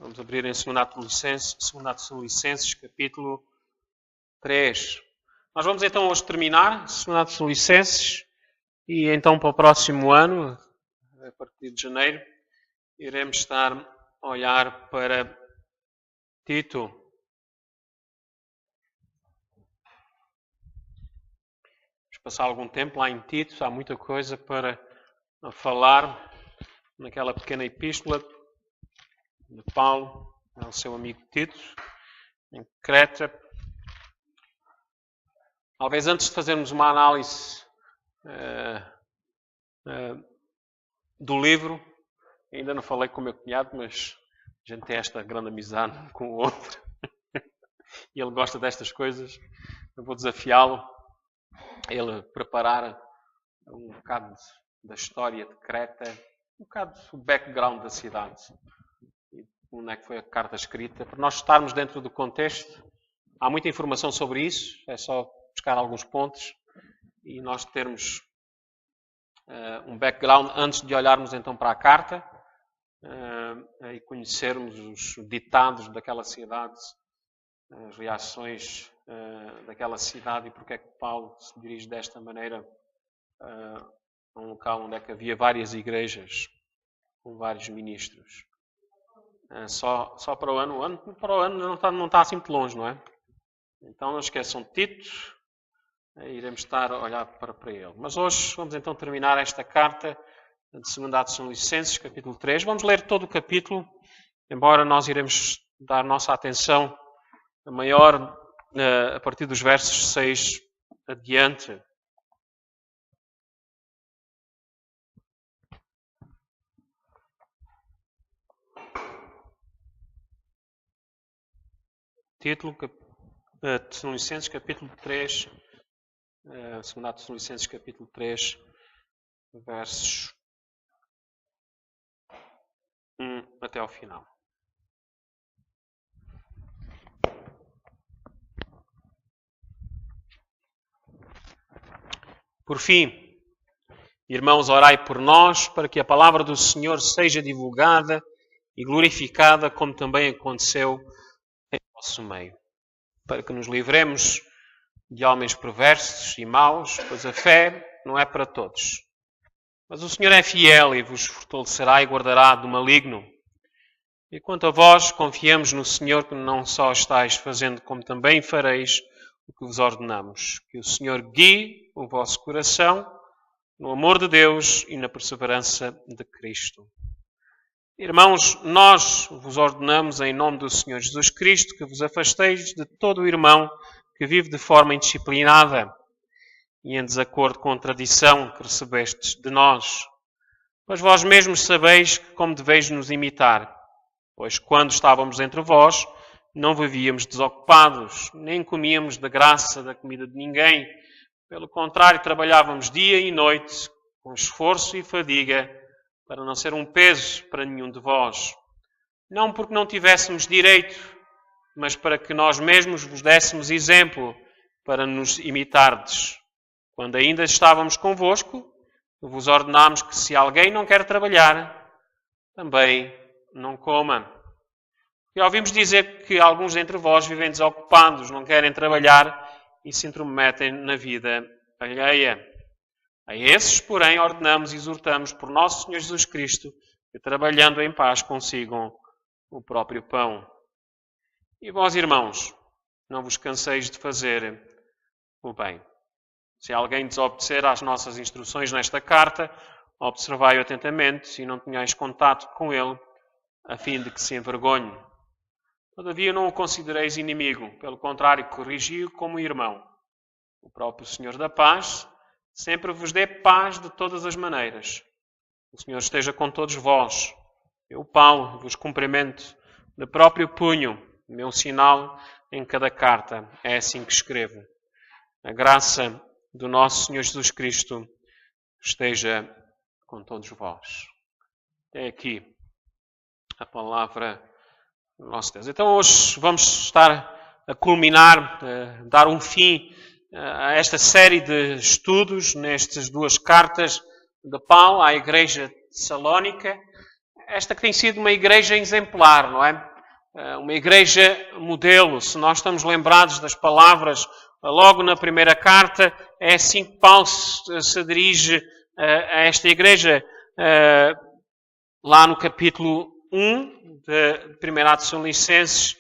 Vamos abrir em 2 Tessalonicenses, capítulo 3. Nós vamos então hoje terminar 2 Tessalonicenses e então para o próximo ano, a partir de janeiro, iremos estar a olhar para Tito. Vamos passar algum tempo lá em Tito, há muita coisa para falar naquela pequena epístola de Paulo ao seu amigo Tito, em Creta. Talvez antes de fazermos uma análise do livro, ainda não falei com o meu cunhado, mas a gente tem esta grande amizade um com o outro e ele gosta destas coisas. Eu vou desafiá-lo a ele preparar um bocado da história de Creta, um bocado do background da cidade. Onde é que foi a carta escrita, para nós estarmos dentro do contexto. Há muita informação sobre isso, é só buscar alguns pontos e nós termos um background antes de olharmos então para a carta e conhecermos os ditados daquela cidade, as reações daquela cidade e porque é que Paulo se dirige desta maneira a um local onde é que havia várias igrejas com vários ministros. Só para o ano. Para o ano não está assim muito longe, não é? Então não esqueçam de Tito. Iremos estar a olhar para ele. Mas hoje vamos então terminar esta carta de 2 Tessalonicenses, capítulo 3. Vamos ler todo o capítulo, embora nós iremos dar nossa atenção maior a partir dos versos 6 adiante. Título, Tessalonicenses, capítulo 3, 2 Tessalonicenses, capítulo 3, versos 1 até ao final. Por fim, irmãos, orai por nós, para que a palavra do Senhor seja divulgada e glorificada, como também aconteceu em nosso meio, para que nos livremos de homens perversos e maus, pois a fé não é para todos. Mas o Senhor é fiel e vos fortalecerá e guardará do maligno. E quanto a vós, confiamos no Senhor, que não só estáis fazendo, como também fareis o que vos ordenamos. Que o Senhor guie o vosso coração no amor de Deus e na perseverança de Cristo. Irmãos, nós vos ordenamos em nome do Senhor Jesus Cristo que vos afasteis de todo o irmão que vive de forma indisciplinada e em desacordo com a tradição que recebestes de nós. Mas vós mesmos sabeis que como deveis nos imitar, pois quando estávamos entre vós, não vivíamos desocupados, nem comíamos da graça da comida de ninguém. Pelo contrário, trabalhávamos dia e noite com esforço e fadiga, para não ser um peso para nenhum de vós. Não porque não tivéssemos direito, mas para que nós mesmos vos dessemos exemplo para nos imitardes. Quando ainda estávamos convosco, vos ordenámos que se alguém não quer trabalhar, também não coma. E ouvimos dizer que alguns entre vós vivem desocupados, não querem trabalhar e se intrometem na vida alheia. A esses, porém, ordenamos e exortamos por nosso Senhor Jesus Cristo que, trabalhando em paz, consigam o próprio pão. E vós, irmãos, não vos canseis de fazer o bem. Se alguém desobedecer às nossas instruções nesta carta, observai-o atentamente e não tenhais contato com ele, a fim de que se envergonhe. Todavia não o considereis inimigo, pelo contrário, corrigi-o como irmão. O próprio Senhor da paz sempre vos dê paz de todas as maneiras. O Senhor esteja com todos vós. Eu, Paulo, vos cumprimento de próprio punho, meu sinal em cada carta. É assim que escrevo. A graça do nosso Senhor Jesus Cristo esteja com todos vós. É aqui a palavra do nosso Deus. Então hoje vamos estar a culminar, a dar um fim a esta série de estudos nestas duas cartas de Paulo à igreja de Tessalónica. esta que tem sido uma igreja exemplar, não é? Uma igreja modelo. Se nós estamos lembrados das palavras logo na primeira carta, é assim que Paulo se dirige a esta igreja. Lá no capítulo 1 de 1 Tessalonicenses,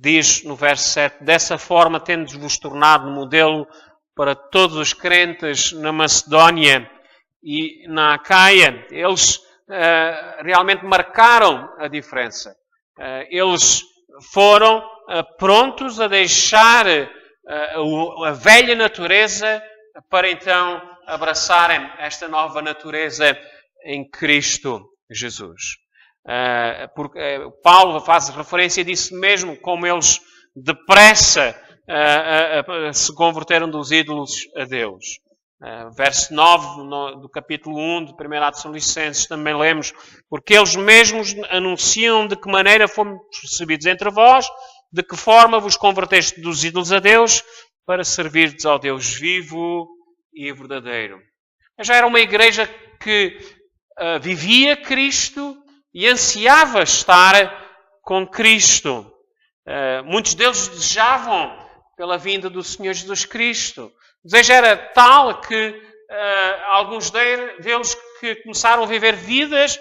diz no verso 7, dessa forma tendo-vos tornado modelo para todos os crentes na Macedónia e na Acaia. Eles realmente marcaram a diferença. Eles foram prontos a deixar a velha natureza para então abraçarem esta nova natureza em Cristo Jesus. Porque Paulo faz referência disso mesmo, como eles depressa se converteram dos ídolos a Deus. Verso 9 do capítulo 1 de 1 Tessalonicenses também lemos, porque eles mesmos anunciam de que maneira fomos recebidos entre vós, de que forma vos converteste dos ídolos a Deus, para servirdes ao Deus vivo e verdadeiro. Já era uma igreja que vivia Cristo e ansiava estar com Cristo. Muitos deles desejavam pela vinda do Senhor Jesus Cristo. O desejo era tal que alguns deles que começaram a viver vidas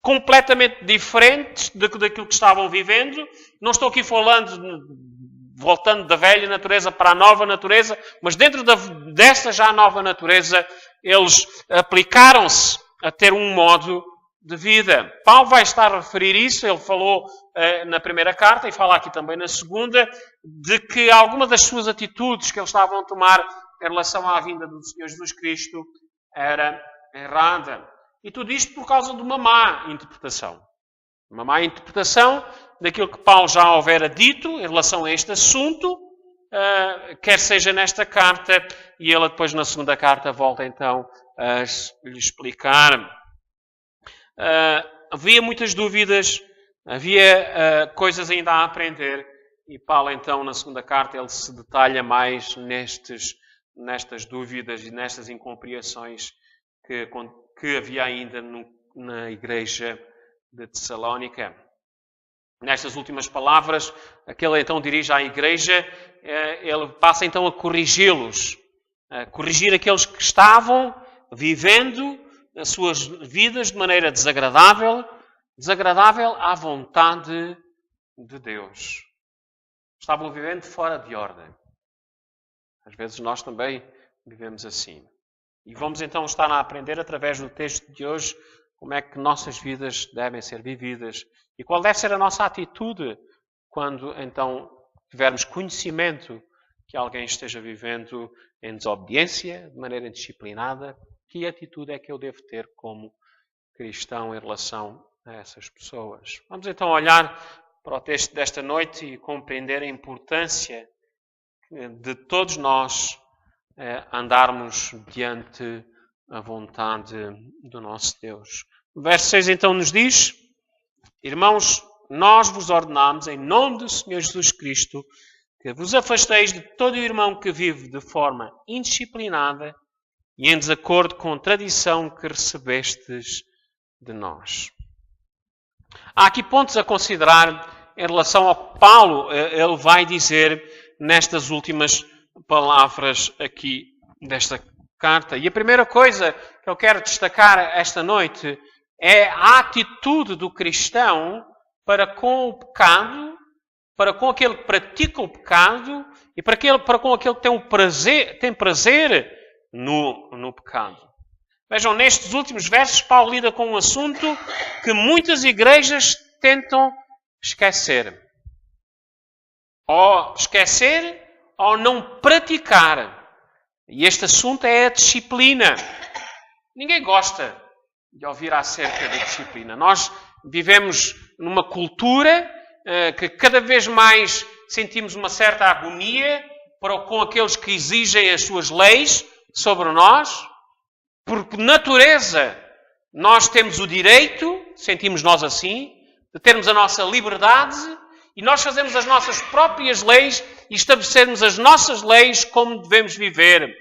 completamente diferentes daquilo que estavam vivendo. Não estou aqui voltando da velha natureza para a nova natureza, mas dentro dessa já nova natureza, eles aplicaram-se a ter um modo de vida. Paulo vai estar a referir isso, ele falou na primeira carta e fala aqui também na segunda, de que alguma das suas atitudes que eles estavam a tomar em relação à vinda do Senhor Jesus Cristo era errada. E tudo isto por causa de uma má interpretação. Uma má interpretação daquilo que Paulo já houvera dito em relação a este assunto, quer seja nesta carta, e ele depois na segunda carta volta então a lhe explicar. Havia muitas dúvidas, havia coisas ainda a aprender, e Paulo então na segunda carta ele se detalha mais nestas dúvidas e nestas incompreensões que havia ainda na igreja de Tessalónica. Nestas últimas palavras, aquele então dirige à igreja, ele passa então a corrigi-los, a corrigir aqueles que estavam vivendo as suas vidas de maneira desagradável à vontade de Deus. Estavam vivendo fora de ordem. Às vezes nós também vivemos assim. E vamos então estar a aprender através do texto de hoje como é que nossas vidas devem ser vividas e qual deve ser a nossa atitude quando então tivermos conhecimento que alguém esteja vivendo em desobediência, de maneira indisciplinada. Que atitude é que eu devo ter como cristão em relação a essas pessoas? Vamos então olhar para o texto desta noite e compreender a importância de todos nós andarmos diante a vontade do nosso Deus. O verso 6 então nos diz: irmãos, nós vos ordenamos em nome do Senhor Jesus Cristo que vos afasteis de todo irmão que vive de forma indisciplinada e em desacordo com a tradição que recebestes de nós. Há aqui pontos a considerar em relação ao que Paulo ele vai dizer nestas últimas palavras aqui desta carta. E a primeira coisa que eu quero destacar esta noite é a atitude do cristão para com o pecado, para com aquele que pratica o pecado e para com aquele que tem prazer no pecado. Vejam, nestes últimos versos, Paulo lida com um assunto que muitas igrejas tentam esquecer. Ou esquecer, ou não praticar. E este assunto é a disciplina. Ninguém gosta de ouvir acerca da disciplina. Nós vivemos numa cultura que cada vez mais sentimos uma certa agonia com aqueles que exigem as suas leis sobre nós, porque natureza nós temos o direito, sentimos nós assim, de termos a nossa liberdade e nós fazemos as nossas próprias leis e estabelecermos as nossas leis como devemos viver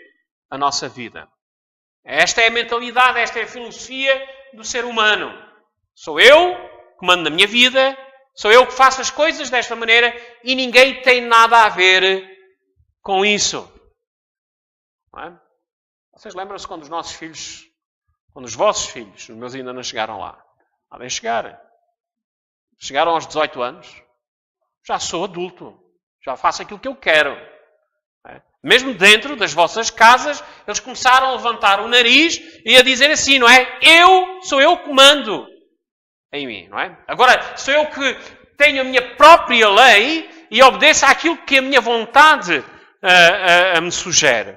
a nossa vida. Esta é a mentalidade, esta é a filosofia do ser humano. Sou eu que mando na minha vida, sou eu que faço as coisas desta maneira e ninguém tem nada a ver com isso. Não é? Vocês lembram-se quando os nossos filhos, quando os vossos filhos, os meus ainda não chegaram lá, podem chegar. Chegaram aos 18 anos, já sou adulto, já faço aquilo que eu quero. Mesmo dentro das vossas casas, eles começaram a levantar o nariz e a dizer assim, não é? Sou eu que mando em mim, não é? Agora, sou eu que tenho a minha própria lei e obedeço àquilo que a minha vontade me sugere.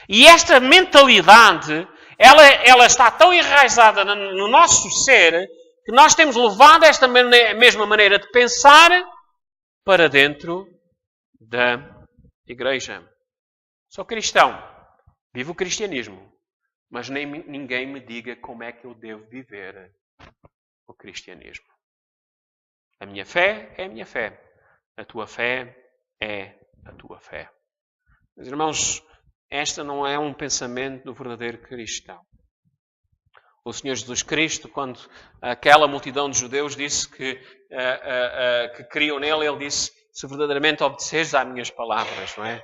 E esta mentalidade, ela está tão enraizada no nosso ser que nós temos levado esta mesma maneira de pensar para dentro da igreja. Sou cristão, vivo o cristianismo, mas ninguém me diga como é que eu devo viver o cristianismo. A minha fé é a minha fé, a tua fé é a tua fé. Meus irmãos, este não é um pensamento do verdadeiro cristão. O Senhor Jesus Cristo, quando aquela multidão de judeus disse que criam nele, ele disse, se verdadeiramente obedeceres às minhas palavras, não é?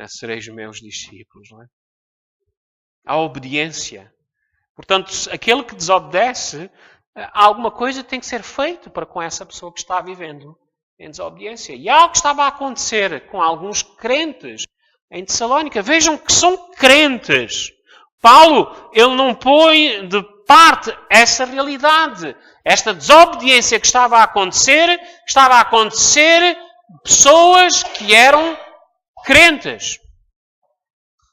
Sereis meus discípulos, não é? A obediência. Portanto, aquele que desobedece, alguma coisa tem que ser feita para com essa pessoa que está vivendo em desobediência. E algo estava a acontecer com alguns crentes em Tessalónica. Vejam que são crentes. Paulo, ele não põe de parte essa realidade. Esta desobediência que estava a acontecer pessoas que eram crentes.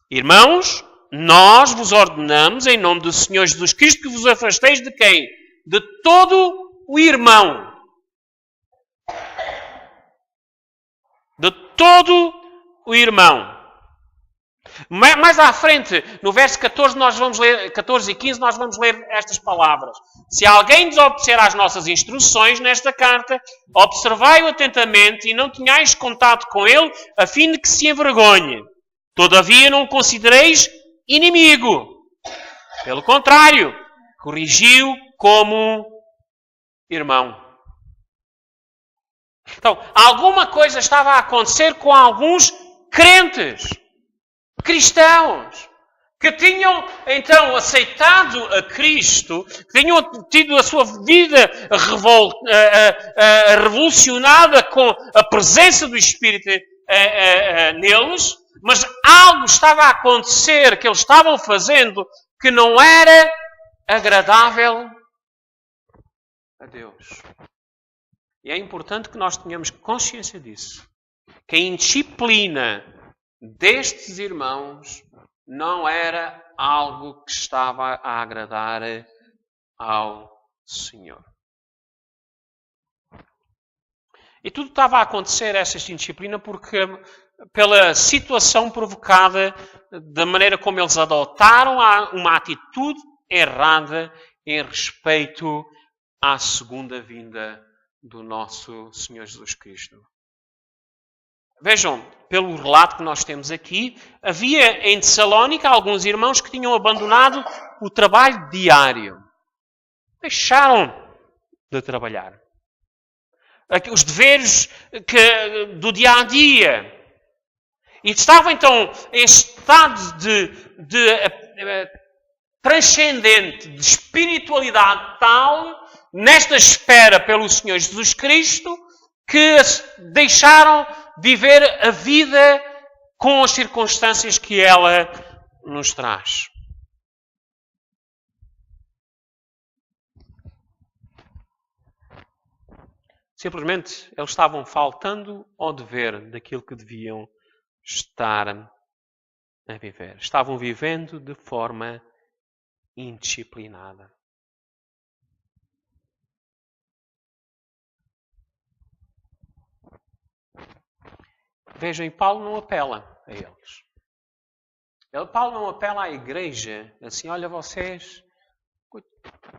Irmãos, nós vos ordenamos, em nome do Senhor Jesus Cristo, que vos afasteis de quem? De todo o irmão. De todo o irmão. Mais à frente, no verso 14, 14 e 15, nós vamos ler estas palavras. Se alguém desobedecer às nossas instruções nesta carta, observai-o atentamente e não tenhais contato com ele, a fim de que se envergonhe. Todavia não o considereis inimigo. Pelo contrário, corrigiu como irmão. Então, alguma coisa estava a acontecer com alguns crentes. Cristãos que tinham então aceitado a Cristo, que tinham tido a sua vida revolucionada com a presença do Espírito neles, mas algo estava a acontecer que eles estavam fazendo que não era agradável a Deus. E é importante que nós tenhamos consciência disso. Que a indisciplina destes irmãos não era algo que estava a agradar ao Senhor. E tudo estava a acontecer, essa indisciplina, porque pela situação provocada da maneira como eles adotaram uma atitude errada em respeito à segunda vinda do nosso Senhor Jesus Cristo. Vejam, pelo relato que nós temos aqui, havia em Tessalónica alguns irmãos que tinham abandonado o trabalho diário. Deixaram de trabalhar. Os deveres do dia a dia. E estavam então em estado de transcendente, de espiritualidade tal, nesta espera pelo Senhor Jesus Cristo, que deixaram viver a vida com as circunstâncias que ela nos traz. Simplesmente, eles estavam faltando ao dever daquilo que deviam estar a viver. Estavam vivendo de forma indisciplinada. Vejam, e Paulo não apela a eles. Paulo não apela à igreja, assim, olha vocês,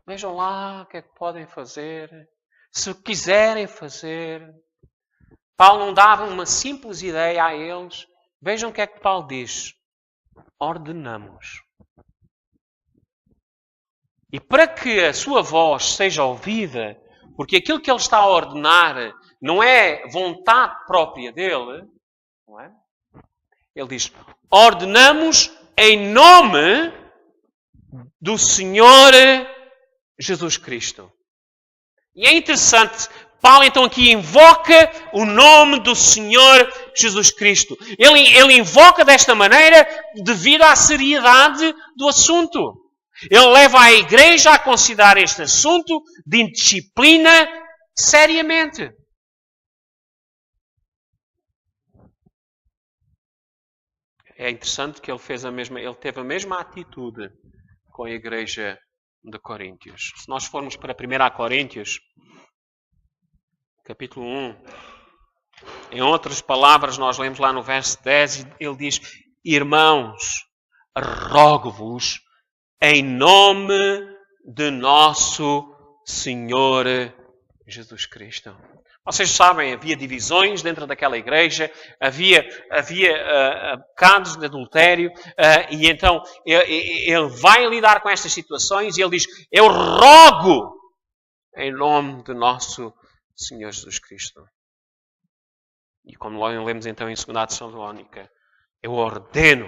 vejam lá o que é que podem fazer, se quiserem fazer. Paulo não dava uma simples ideia a eles. Vejam o que é que Paulo diz. Ordenamos. E para que a sua voz seja ouvida, porque aquilo que ele está a ordenar não é vontade própria dele, não é? Ele diz, ordenamos em nome do Senhor Jesus Cristo. E é interessante, Paulo então aqui invoca o nome do Senhor Jesus Cristo. Ele invoca desta maneira devido à seriedade do assunto. Ele leva a igreja a considerar este assunto de indisciplina seriamente. É interessante que ele teve a mesma atitude com a igreja de Coríntios. Se nós formos para 1 Coríntios, capítulo 1, em outras palavras, nós lemos lá no verso 10, ele diz, irmãos, rogo-vos em nome de nosso Senhor Jesus Cristo. Vocês sabem, havia divisões dentro daquela igreja, havia pecados de adultério, e então ele vai lidar com estas situações e ele diz, eu rogo em nome de nosso Senhor Jesus Cristo. E como lemos então em 2 Tessalónica, eu ordeno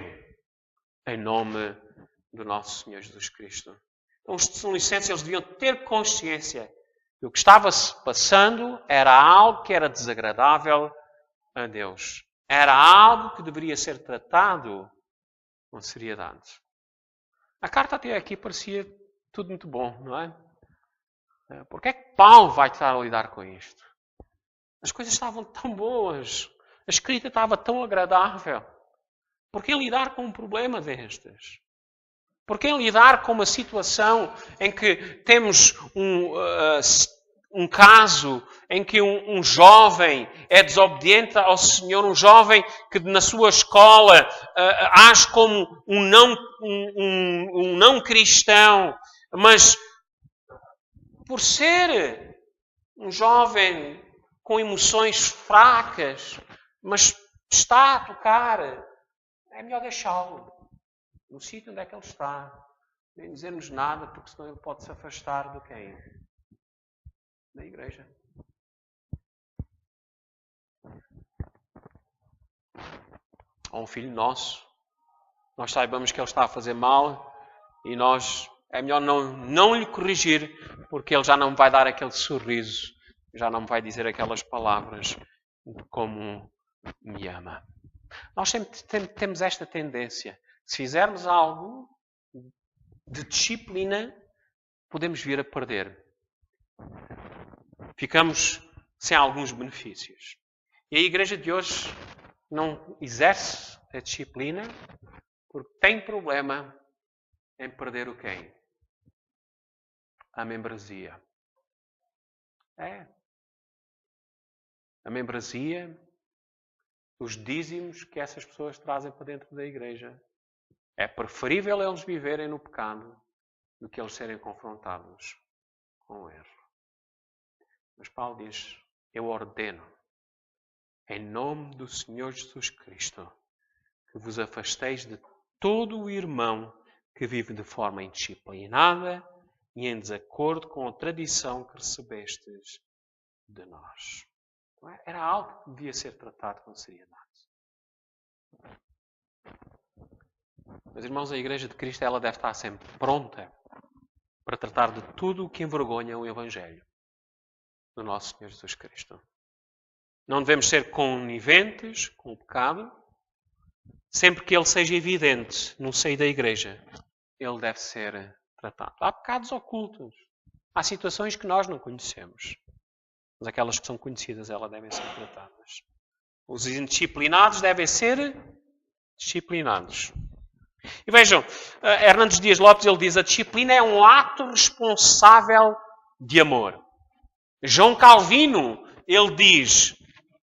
em nome do nosso Senhor Jesus Cristo. Então os tessalonicenses eles deviam ter consciência que o que estava se passando era algo que era desagradável a Deus. Era algo que deveria ser tratado com seriedade. A carta até aqui parecia tudo muito bom, não é? Porque é que Paulo vai estar a lidar com isto? As coisas estavam tão boas. A escrita estava tão agradável. Por que lidar com um problema destes? Por que lidar com uma situação em que temos um caso em que um jovem é desobediente ao Senhor, um jovem que na sua escola age como um não cristão, mas por ser um jovem com emoções fracas, mas está a tocar, é melhor deixá-lo no sítio onde é que ele está, nem dizermos nada, porque senão ele pode se afastar do quem? Da igreja. Ou um filho nosso, nós saibamos que ele está a fazer mal e nós, é melhor não lhe corrigir, porque ele já não vai dar aquele sorriso, já não vai dizer aquelas palavras de como me ama. Nós sempre temos esta tendência. Se fizermos algo de disciplina, podemos vir a perder. Ficamos sem alguns benefícios. E a igreja de hoje não exerce a disciplina porque tem problema em perder o quem? A membresia. A membresia, os dízimos que essas pessoas trazem para dentro da igreja. É preferível eles viverem no pecado do que eles serem confrontados com o erro. Mas Paulo diz, eu ordeno, em nome do Senhor Jesus Cristo, que vos afasteis de todo o irmão que vive de forma indisciplinada e em desacordo com a tradição que recebestes de nós. Era algo que devia ser tratado com seriedade. Meus irmãos, a Igreja de Cristo ela deve estar sempre pronta para tratar de tudo o que envergonha o Evangelho do nosso Senhor Jesus Cristo. Não devemos ser coniventes com o pecado. Sempre que ele seja evidente no seio da Igreja, ele deve ser tratado. Há pecados ocultos. Há situações que nós não conhecemos. Mas aquelas que são conhecidas, elas devem ser tratadas. Os indisciplinados devem ser disciplinados. E vejam, Hernandes Dias Lopes ele diz, a disciplina é um ato responsável de amor. João Calvino, ele diz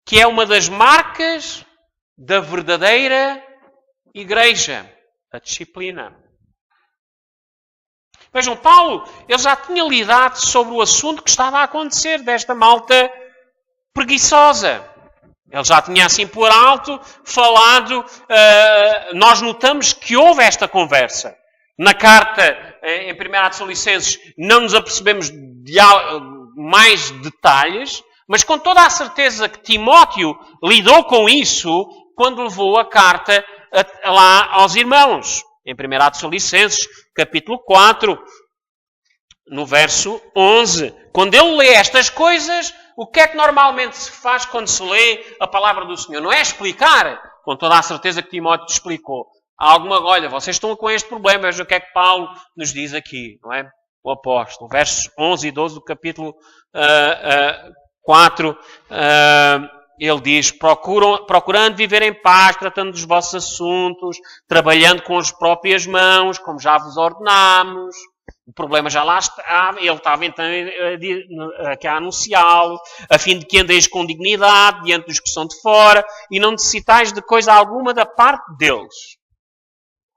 que é uma das marcas da verdadeira igreja, a disciplina. Vejam, Paulo, ele já tinha lidado sobre o assunto que estava a acontecer desta malta preguiçosa. Ele já tinha assim por alto falado, nós notamos que houve esta conversa. Na carta, em 1 Tessalonicenses, não nos apercebemos de mais detalhes, mas com toda a certeza que Timóteo lidou com isso quando levou a carta lá aos irmãos. Em 1 Tessalonicenses, capítulo 4, no verso 11. Quando ele lê estas coisas, o que é que normalmente se faz quando se lê a palavra do Senhor? Não é explicar, com toda a certeza que Timóteo te explicou. Há alguma, olha, vocês estão com este problema, veja o que é que Paulo nos diz aqui, não é? O apóstolo, versos 11 e 12 do capítulo 4, ele diz, procurando viver em paz, tratando dos vossos assuntos, trabalhando com as próprias mãos, como já vos ordenamos. O problema já lá estava, ele estava então aqui a anunciá-lo, a fim de que andeis com dignidade diante dos que são de fora e não necessitais de coisa alguma da parte deles.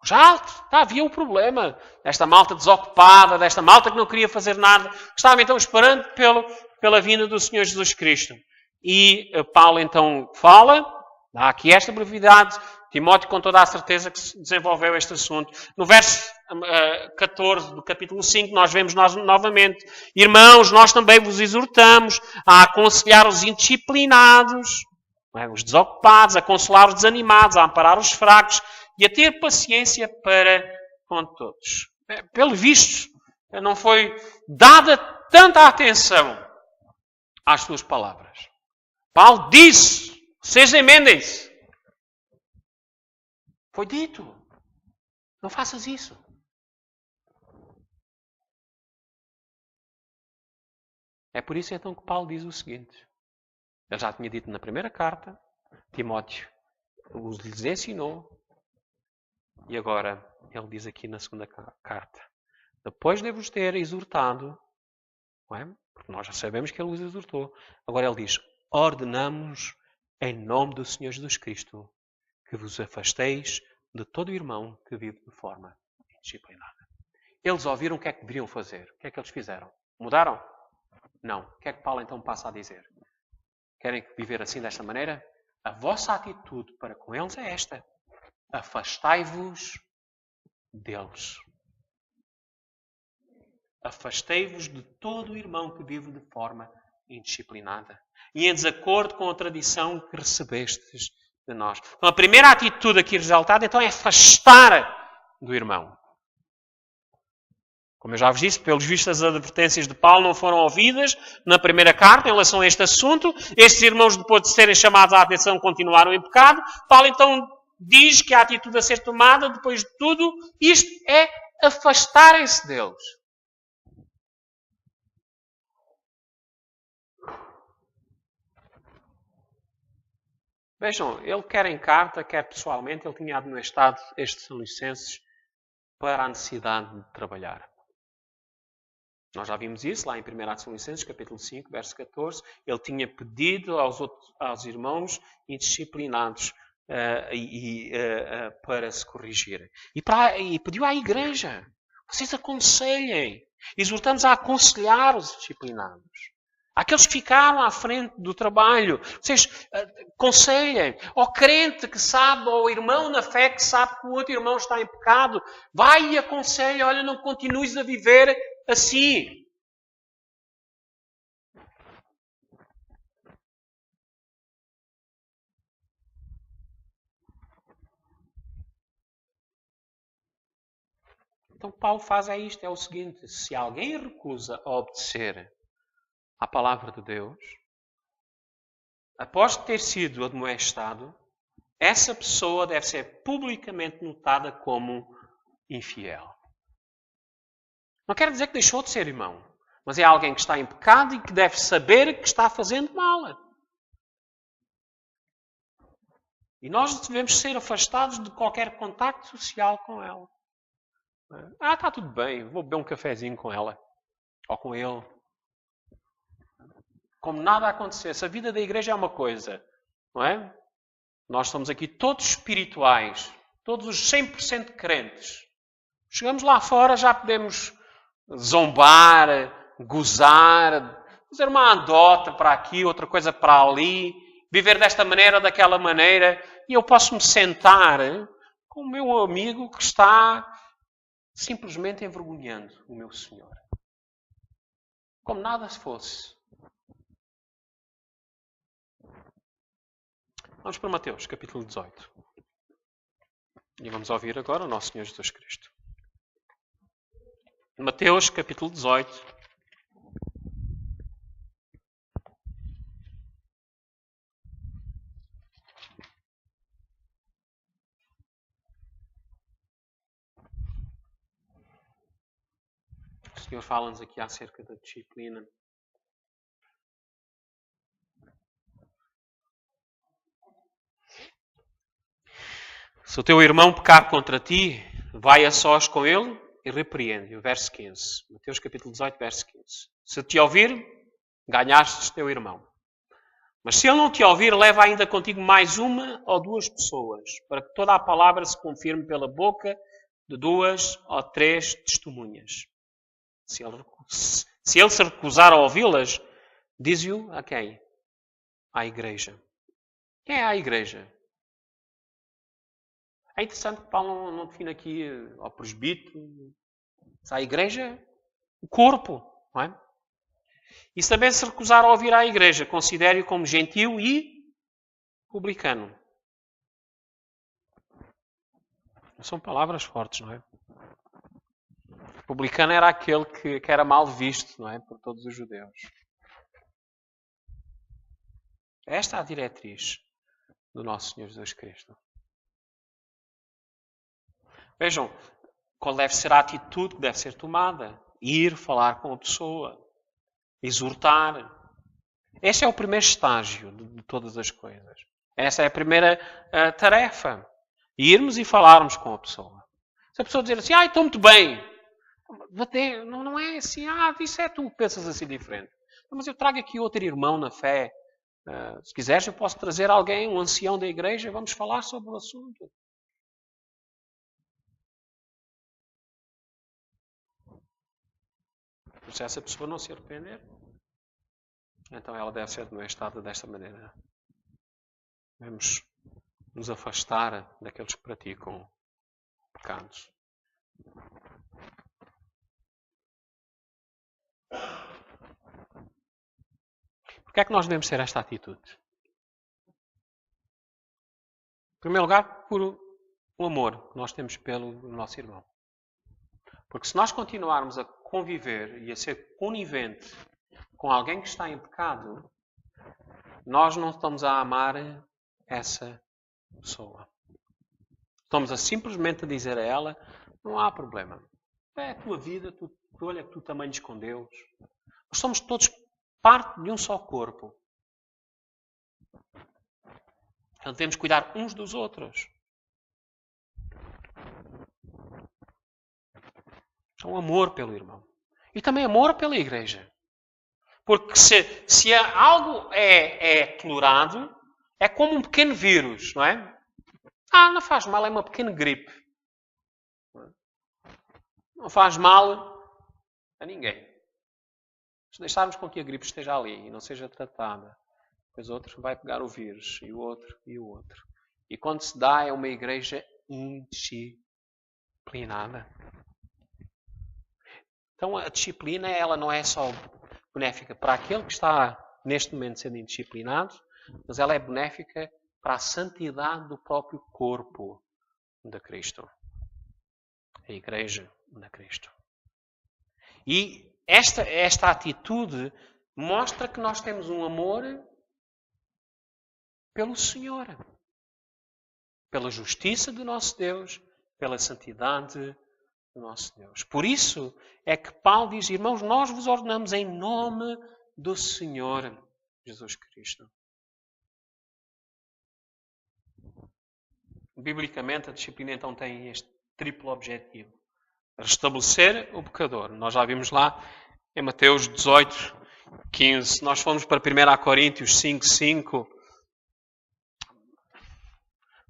Já havia o problema desta malta desocupada, desta malta que não queria fazer nada, que estava então esperando pela vinda do Senhor Jesus Cristo. E Paulo então fala, dá aqui esta brevidade, Timóteo com toda a certeza que desenvolveu este assunto. No verso 14 do capítulo 5 nós vemos novamente, irmãos, nós também vos exortamos a aconselhar os indisciplinados, os desocupados, a consolar os desanimados, a amparar os fracos e a ter paciência para com todos. Pelo visto, não foi dada tanta atenção às suas palavras. Paulo disse, vocês emendem-se. Foi dito. Não faças isso. É por isso então que Paulo diz o seguinte. Ele já tinha dito na primeira carta, Timóteo lhes ensinou, e agora ele diz aqui na segunda carta. Depois de vos ter exortado, não é? Porque nós já sabemos que ele os exortou, agora ele diz, ordenamos em nome do Senhor Jesus Cristo que vos afasteis de todo irmão que vive de forma indisciplinada. Eles ouviram o que é que deveriam fazer. O que é que eles fizeram? Mudaram? Não. O que é que Paulo então passa a dizer? Querem viver assim desta maneira? A vossa atitude para com eles é esta. Afastai-vos deles. Afastei-vos de todo irmão que vive de forma indisciplinada e em desacordo com a tradição que recebestes de nós. Então, a primeira atitude aqui exaltada então é afastar do irmão. Como eu já vos disse, pelos vistos as advertências de Paulo não foram ouvidas na primeira carta em relação a este assunto. Estes irmãos, depois de serem chamados à atenção, continuaram em pecado. Paulo então diz que a atitude a ser tomada, depois de tudo, isto é afastarem-se deles. Vejam, ele quer em carta, quer pessoalmente, ele tinha admoestado estes Tessalonicenses para a necessidade de trabalhar. Nós já vimos isso lá em 1 Tessalonicenses, capítulo 5, verso 14. Ele tinha pedido aos irmãos indisciplinados para se corrigirem. E pediu à igreja, vocês aconselhem. Exortamos a aconselhar os disciplinados. Aqueles que ficaram à frente do trabalho, vocês aconselhem. Ao crente que sabe, ou ao irmão na fé que sabe que o outro irmão está em pecado, vai e aconselha, olha, não continues a viver assim. Então Paulo faz isto, é o seguinte, se alguém recusa a obedecer à palavra de Deus, após ter sido admoestado, essa pessoa deve ser publicamente notada como infiel. Não quer dizer que deixou de ser irmão, mas é alguém que está em pecado e que deve saber que está fazendo mal. E nós devemos ser afastados de qualquer contacto social com ela. Está tudo bem, vou beber um cafezinho com ela, ou com ele. Como nada acontecesse. A vida da igreja é uma coisa, não é? Nós somos aqui todos espirituais, todos os 100% crentes. Chegamos lá fora, já podemos zombar, gozar, fazer uma andota para aqui, outra coisa para ali, viver desta maneira ou daquela maneira, e eu posso me sentar com o meu amigo que está simplesmente envergonhando o meu Senhor. Como nada se fosse. Vamos para Mateus, capítulo 18. E vamos ouvir agora o nosso Senhor Jesus Cristo. Mateus, capítulo 18. O Senhor fala-nos aqui acerca da disciplina. Se o teu irmão pecar contra ti, vai a sós com ele e repreende-o. Verso 15. Mateus capítulo 18, verso 15. Se te ouvir, ganhastes teu irmão. Mas se ele não te ouvir, leva ainda contigo mais uma ou duas pessoas, para que toda a palavra se confirme pela boca de 2 ou 3 testemunhas. Se ele se recusar a ouvi-las, diz-o a quem? À igreja. Quem é a igreja? É interessante que Paulo não define aqui ao presbítero. A igreja, o corpo, não é? E se também se recusar a ouvir à igreja, considere-o como gentil e publicano. São palavras fortes, não é? Publicano era aquele que era mal visto, não é? Por todos os judeus. Esta é a diretriz do nosso Senhor Jesus Cristo. Vejam, qual deve ser a atitude que deve ser tomada? Ir falar com a pessoa. Exortar. Este é o primeiro estágio de todas as coisas. Essa é a primeira tarefa. Irmos e falarmos com a pessoa. Se a pessoa dizer assim, estou muito bem. Não é assim, isso é tu que pensas assim diferente. Mas eu trago aqui outro irmão na fé. Se quiseres, eu posso trazer alguém, um ancião da igreja, vamos falar sobre o assunto. Se essa pessoa não se arrepender, então ela deve ser admoestada desta maneira. Devemos nos afastar daqueles que praticam pecados. Porquê é que nós devemos ter esta atitude? Em primeiro lugar, por o amor que nós temos pelo nosso irmão. Porque se nós continuarmos a conviver e a ser conivente com alguém que está em pecado, nós não estamos a amar essa pessoa. Estamos a simplesmente dizer a ela, não há problema. É a tua vida, olha que tu tamanhos com Deus. Nós somos todos parte de um só corpo. Então devemos cuidar uns dos outros. Então amor pelo irmão. E também amor pela igreja. Porque se algo é tolerado, é como um pequeno vírus, não é? Não faz mal, é uma pequena gripe. Não faz mal a ninguém. Se deixarmos com que a gripe esteja ali e não seja tratada, depois outro vai pegar o vírus, e o outro, e o outro. E quando se dá, é uma igreja indisciplinada. Então a disciplina, ela não é só benéfica para aquele que está neste momento sendo indisciplinado, mas ela é benéfica para a santidade do próprio corpo de Cristo. A igreja de Cristo. E esta atitude mostra que nós temos um amor pelo Senhor. Pela justiça do nosso Deus, pela santidade do nosso Deus. Por isso é que Paulo diz, irmãos, nós vos ordenamos em nome do Senhor Jesus Cristo. Biblicamente, a disciplina então tem este triplo objetivo. Restabelecer o pecador. Nós já vimos lá em Mateus 18, 15. Se nós formos para 1 Coríntios 5, 5,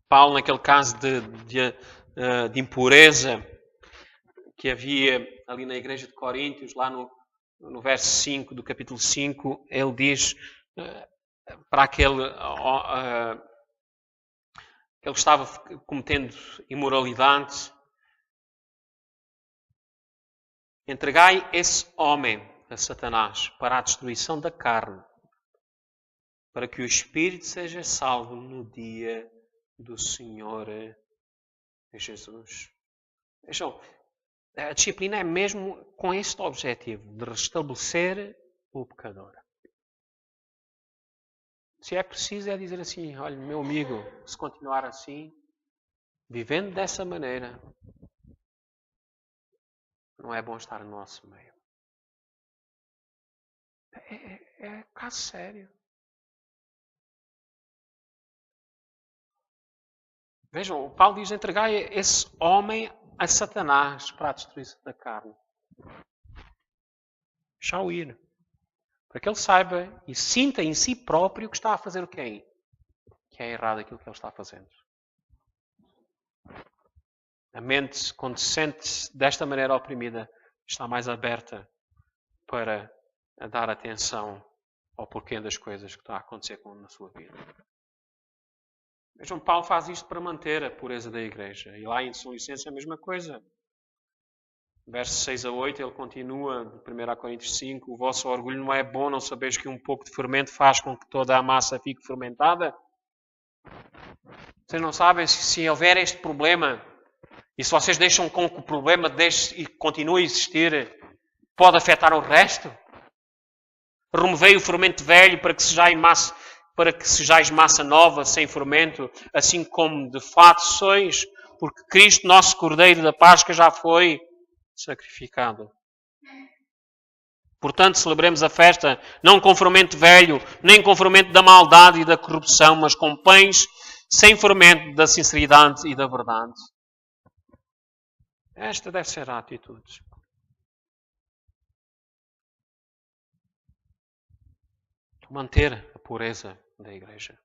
Paulo, naquele caso de impureza que havia ali na igreja de Coríntios, lá no verso 5 do capítulo 5, ele diz para aquele ele estava cometendo imoralidade, Entregai esse homem a Satanás para a destruição da carne, para que o espírito seja salvo no dia do Senhor Jesus. Vejam, a disciplina é mesmo com este objetivo, de restabelecer o pecador. Se é preciso é dizer assim, olha, meu amigo, se continuar assim, vivendo dessa maneira, não é bom estar no nosso meio. É caso sério. Vejam, o Paulo diz, entregai esse homem a Satanás para a destruição da carne. Deixa-o ir. Para que ele saiba e sinta em si próprio que está a fazer o que é? Que é errado aquilo que ele está fazendo. A mente, quando se sente desta maneira oprimida, está mais aberta para dar atenção ao porquê das coisas que estão a acontecer na sua vida. Vejam, Paulo faz isto para manter a pureza da igreja. E lá em São Licença é a mesma coisa. Versos 6 a 8, ele continua, de 1 Coríntios 5, o vosso orgulho não é bom, não sabeis que um pouco de fermento faz com que toda a massa fique fermentada? Vocês não sabem se houver este problema, e se vocês deixam com que o problema deixe e continue a existir, pode afetar o resto? Removei o fermento velho para que sejais massa nova, sem fermento, assim como de fato sois, porque Cristo, nosso Cordeiro da Páscoa, já foi sacrificado. Portanto, celebremos a festa não com fermento velho, nem com fermento da maldade e da corrupção, mas com pães sem fermento da sinceridade e da verdade. Esta deve ser a atitude. Manter a pureza da igreja.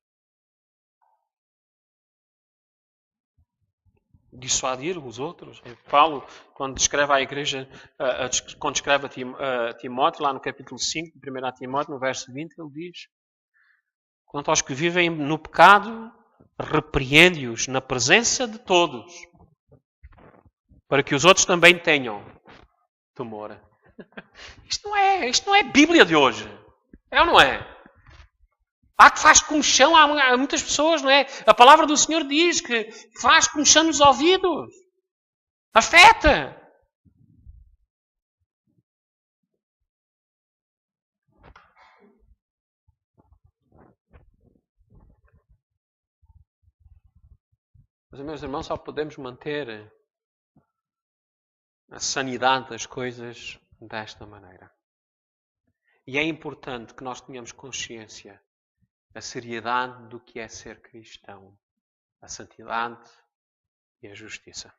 Dissuadir os outros. Paulo, quando descreve a igreja, quando descreve a Timóteo, lá no capítulo 5, de 1 Timóteo, no verso 20, ele diz: quanto aos que vivem no pecado, repreende-os na presença de todos, para que os outros também tenham temor. Isto não é a Bíblia de hoje. É ou não é? Há que faz comichão a muitas pessoas, não é? A palavra do Senhor diz que faz comichão nos ouvidos. Afeta. Mas, meus irmãos, só podemos manter a sanidade das coisas desta maneira. E é importante que nós tenhamos consciência da seriedade do que é ser cristão, a santidade e a justiça.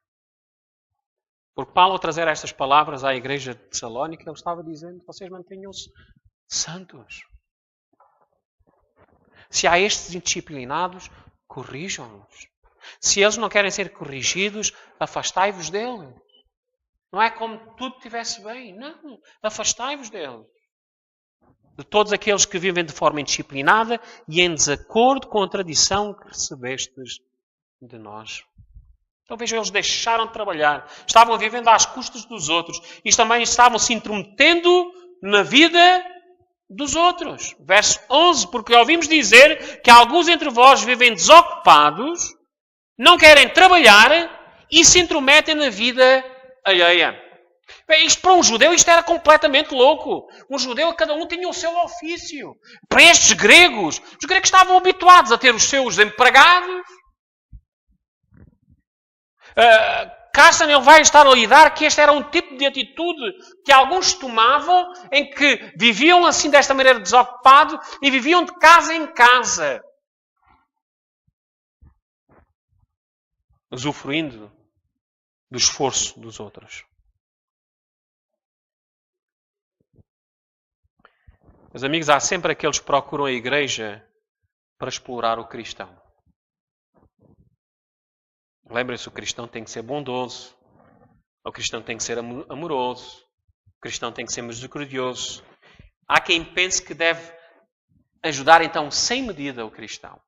Porque Paulo, ao trazer estas palavras à igreja de Tessalónica, ele estava dizendo: vocês mantenham-se santos. Se há estes indisciplinados, corrijam-nos. Se eles não querem ser corrigidos, afastai-vos deles. Não é como tudo estivesse bem. Não, afastai-vos deles. De todos aqueles que vivem de forma indisciplinada e em desacordo com a tradição que recebestes de nós. Então vejam, eles deixaram de trabalhar. Estavam vivendo às custas dos outros. E também estavam se intrometendo na vida dos outros. Verso 11, porque ouvimos dizer que alguns entre vós vivem desocupados, não querem trabalhar e se intrometem na vida alheia. Bem, isto para um judeu isto era completamente louco. Um judeu, cada um tinha o seu ofício. Para estes gregos, os gregos estavam habituados a ter os seus empregados. Carson, ele vai estar a lidar que este era um tipo de atitude que alguns tomavam, em que viviam assim desta maneira desocupado e viviam de casa em casa, usufruindo do esforço dos outros. Meus amigos, há sempre aqueles que procuram a igreja para explorar o cristão. Lembrem-se, o cristão tem que ser bondoso, o cristão tem que ser amoroso, o cristão tem que ser misericordioso. Há quem pense que deve ajudar então sem medida o cristão.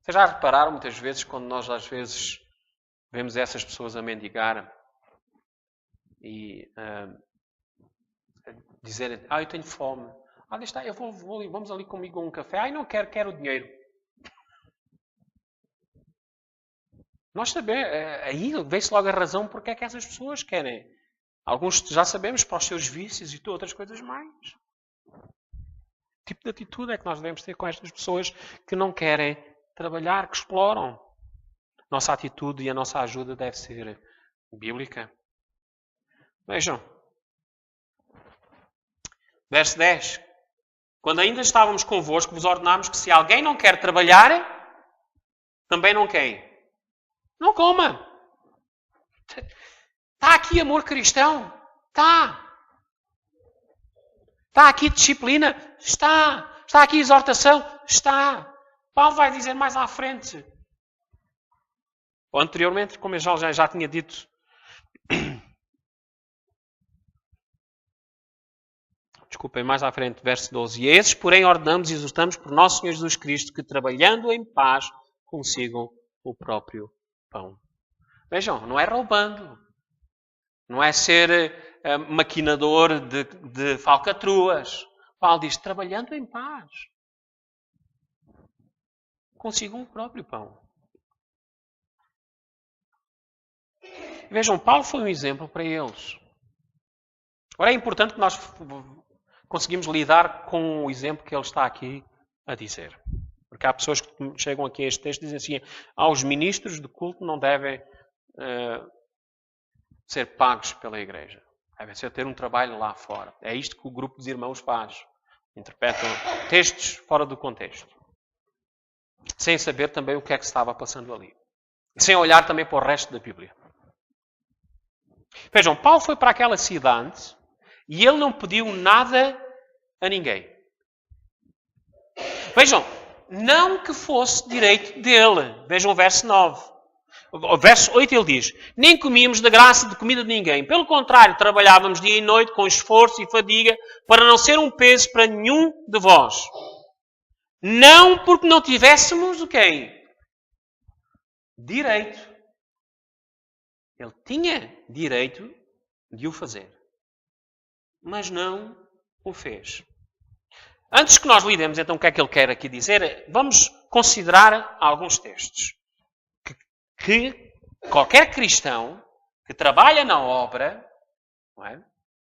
Vocês já repararam muitas vezes, quando nós às vezes vemos essas pessoas a mendigar, e dizerem, eu tenho fome. Deixa estar, vamos ali comigo a um café. Não quero o dinheiro. Nós sabemos, aí vê-se logo a razão porque é que essas pessoas querem. Alguns já sabemos para os seus vícios e outras coisas mais. Que tipo de atitude é que nós devemos ter com estas pessoas que não querem trabalhar, que exploram? Nossa atitude e a nossa ajuda deve ser bíblica. Vejam. Verso 10. Quando ainda estávamos convosco, vos ordenámos que se alguém não quer trabalhar, também não quem? Não coma. Está aqui amor cristão? Está. Está aqui disciplina? Está. Está aqui exortação? Está. Paulo vai dizer mais à frente. Ou anteriormente, como eu já tinha dito. Desculpem, mais à frente, verso 12. E a esses, porém, ordenamos e exortamos por nosso Senhor Jesus Cristo que, trabalhando em paz, consigam o próprio pão. Vejam, não é roubando. Não é ser maquinador de falcatruas. Paulo diz, trabalhando em paz, consigam o próprio pão. Vejam, Paulo foi um exemplo para eles. Agora é importante que nós conseguimos lidar com o exemplo que ele está aqui a dizer. Porque há pessoas que chegam aqui a este texto e dizem assim, os ministros de culto não devem ser pagos pela igreja. Devem ser ter um trabalho lá fora. É isto que o grupo dos irmãos faz. Interpretam textos fora do contexto. Sem saber também o que é que estava passando ali. Sem olhar também para o resto da Bíblia. Vejam, Paulo foi para aquela cidade e ele não pediu nada a ninguém. Vejam, não que fosse direito dele. Vejam o verso 9. O verso 8 ele diz, nem comíamos da graça de comida de ninguém. Pelo contrário, trabalhávamos dia e noite com esforço e fadiga para não ser um peso para nenhum de vós. Não porque não tivéssemos o quê? Direito. Ele tinha direito de o fazer. Mas não o fez. Antes que nós lidemos então o que é que ele quer aqui dizer, vamos considerar alguns textos. Que qualquer cristão que trabalha na obra, não é?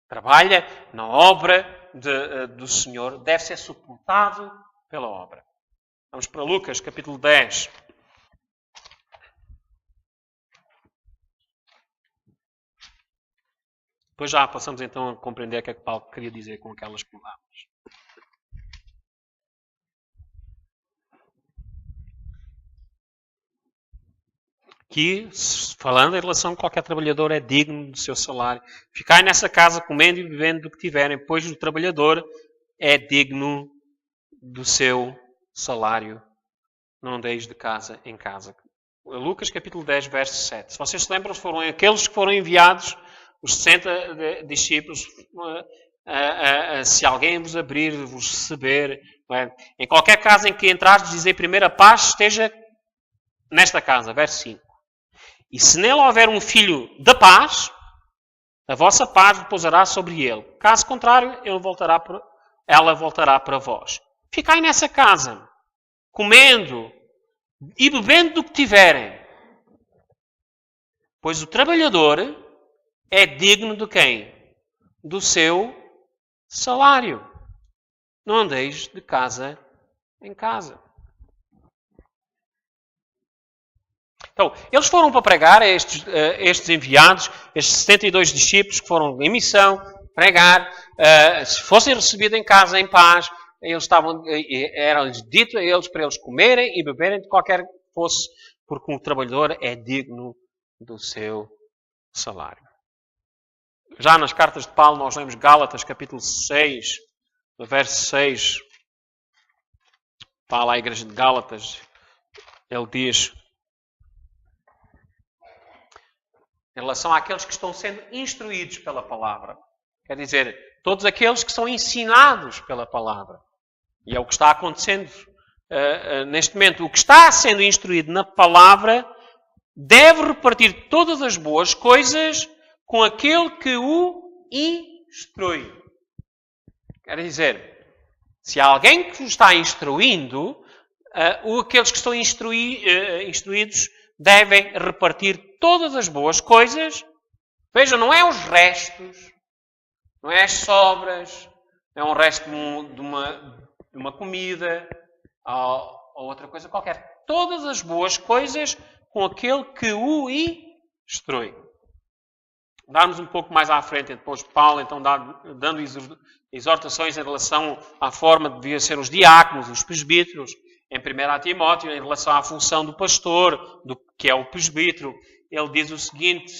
Trabalha na obra do Senhor, deve ser suportado pela obra. Vamos para Lucas, capítulo 10. Depois já passamos então a compreender o que é que Paulo queria dizer com aquelas palavras. Que, falando em relação a qualquer trabalhador, é digno do seu salário. Ficai nessa casa comendo e bebendo do que tiverem, pois o trabalhador é digno do seu salário. Não andeis de casa em casa. Lucas capítulo 10, verso 7. Se vocês se lembram, foram aqueles que foram enviados, os 60 discípulos, se alguém vos abrir, vos receber, em qualquer casa em que entrares, dizei primeiro a paz esteja nesta casa. Verso 5. E se nele houver um filho da paz, a vossa paz repousará sobre ele. Caso contrário, ela voltará para vós. Ficai nessa casa, comendo e bebendo do que tiverem. Pois o trabalhador é digno de quem? Do seu salário. Não andeis de casa em casa. Então, eles foram para pregar, estes enviados, estes 72 discípulos que foram em missão, pregar, se fossem recebidos em casa em paz, era-lhes dito a eles para eles comerem e beberem de qualquer que fosse, porque o trabalhador é digno do seu salário. Já nas cartas de Paulo, nós lemos Gálatas, capítulo 6, verso 6. Paulo à igreja de Gálatas, ele diz, em relação àqueles que estão sendo instruídos pela palavra. Quer dizer, todos aqueles que são ensinados pela palavra. E é o que está acontecendo neste momento. O que está sendo instruído na palavra deve repartir todas as boas coisas com aquele que o instrui. Quer dizer, se há alguém que o está instruindo, aqueles que estão instruídos devem repartir todas as boas coisas. Veja, não é os restos, não é as sobras, não é um resto de uma comida ou outra coisa qualquer. Todas as boas coisas com aquele que o instrui. Darmos um pouco mais à frente, depois Paulo então dando exortações em relação à forma de devia ser os diáconos, os presbíteros, em 1 Timóteo, em relação à função do pastor, que é o presbítero. Ele diz o seguinte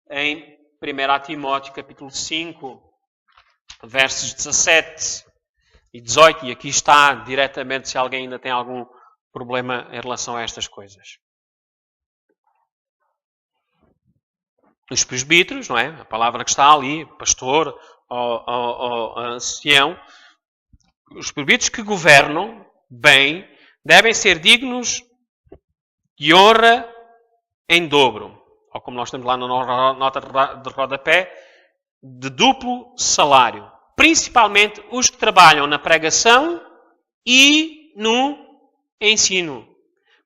em 1 Timóteo, capítulo 5, versos 17 e 18, e aqui está diretamente se alguém ainda tem algum problema em relação a estas coisas. Os presbíteros, não é? A palavra que está ali, pastor ou ancião, os presbíteros que governam bem devem ser dignos de honra em dobro, ou como nós temos lá na nota de rodapé, de duplo salário. Principalmente os que trabalham na pregação e no ensino.